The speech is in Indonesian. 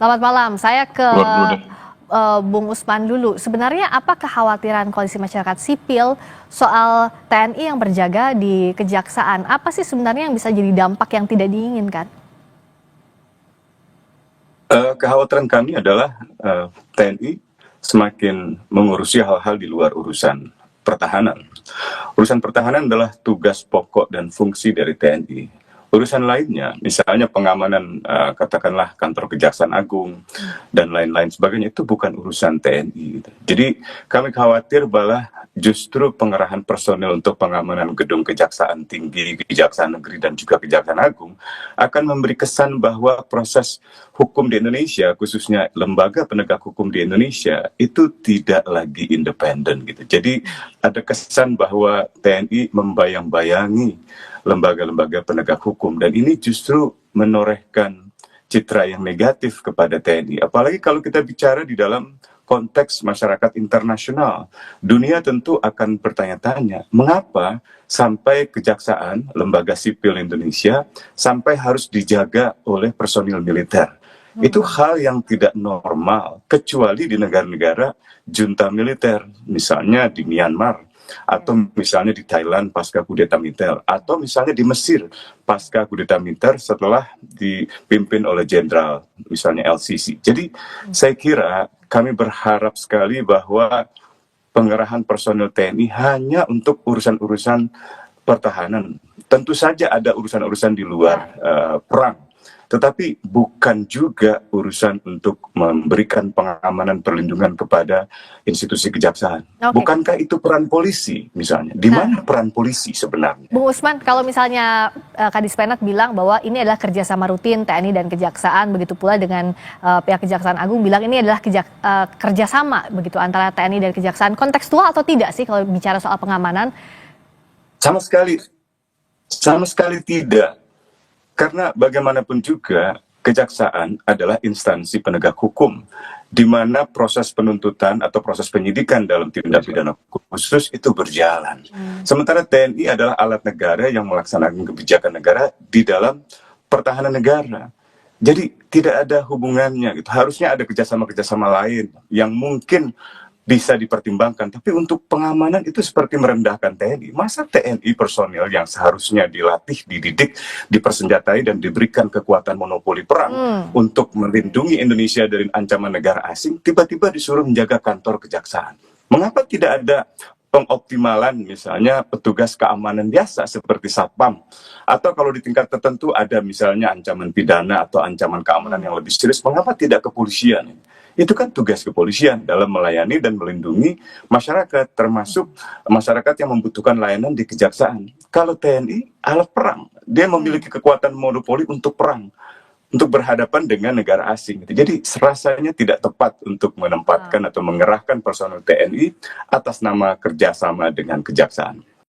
Selamat malam, saya ke Keluar dulu deh. Bung Usman dulu. Sebenarnya apa kekhawatiran koalisi masyarakat sipil soal TNI yang berjaga di Kejaksaan? Apa sih sebenarnya yang bisa jadi dampak yang tidak diinginkan? Kekhawatiran kami adalah TNI semakin mengurusi hal-hal di luar urusan pertahanan. Urusan pertahanan adalah tugas pokok dan fungsi dari TNI. Urusan lainnya, misalnya pengamanan katakanlah kantor Kejaksaan Agung dan lain-lain sebagainya, itu bukan urusan TNI. Gitu. Jadi kami khawatir bahwa justru pengerahan personel untuk pengamanan gedung Kejaksaan Tinggi, Kejaksaan Negeri, dan juga Kejaksaan Agung akan memberi kesan bahwa proses hukum di Indonesia, khususnya lembaga penegak hukum di Indonesia, itu tidak lagi independen. Gitu. Jadi ada kesan bahwa TNI membayang-bayangi lembaga-lembaga penegak hukum, dan ini justru menorehkan citra yang negatif kepada TNI. Apalagi kalau kita bicara di dalam konteks masyarakat internasional, dunia tentu akan bertanya-tanya, mengapa sampai kejaksaan, lembaga sipil Indonesia, sampai harus dijaga oleh personil militer. Itu hal yang tidak normal, kecuali di negara-negara junta militer, misalnya di Myanmar, atau misalnya di Thailand pasca kudeta militer, atau misalnya di Mesir pasca kudeta militer setelah dipimpin oleh jenderal misalnya LCC. Jadi saya kira kami berharap sekali bahwa pengerahan personel TNI hanya untuk urusan-urusan pertahanan. Tentu saja ada urusan-urusan di luar perang, tetapi bukan juga urusan untuk memberikan pengamanan perlindungan kepada institusi kejaksaan. Bukankah itu peran polisi misalnya? Di mana peran polisi sebenarnya? Bung Usman, kalau misalnya Kadis Penat bilang bahwa ini adalah kerjasama rutin TNI dan Kejaksaan, begitu pula dengan pihak Kejaksaan Agung bilang ini adalah kerjasama begitu antara TNI dan Kejaksaan, kontekstual atau tidak sih kalau bicara soal pengamanan? Sama sekali tidak. Karena bagaimanapun juga kejaksaan adalah instansi penegak hukum, di mana proses penuntutan atau proses penyidikan dalam tindak pidana khusus itu berjalan. Sementara TNI adalah alat negara yang melaksanakan kebijakan negara di dalam pertahanan negara. Jadi tidak ada hubungannya. Gitu. Harusnya ada kerjasama-kerjasama lain yang mungkin bisa dipertimbangkan, tapi untuk pengamanan itu seperti merendahkan TNI. Masa TNI personil yang seharusnya dilatih, dididik, dipersenjatai, dan diberikan kekuatan monopoli perang untuk melindungi Indonesia dari ancaman negara asing, tiba-tiba disuruh menjaga kantor kejaksaan. Mengapa tidak ada pengoptimalan misalnya petugas keamanan biasa seperti Satpam, atau kalau di tingkat tertentu ada misalnya ancaman pidana atau ancaman keamanan yang lebih serius, mengapa tidak kepolisian? Itu kan tugas kepolisian dalam melayani dan melindungi masyarakat, termasuk masyarakat yang membutuhkan layanan di kejaksaan. Kalau TNI alat perang, dia memiliki kekuatan monopoli untuk perang, untuk berhadapan dengan negara asing. Jadi rasanya tidak tepat untuk menempatkan atau mengerahkan personel TNI atas nama kerjasama dengan kejaksaan.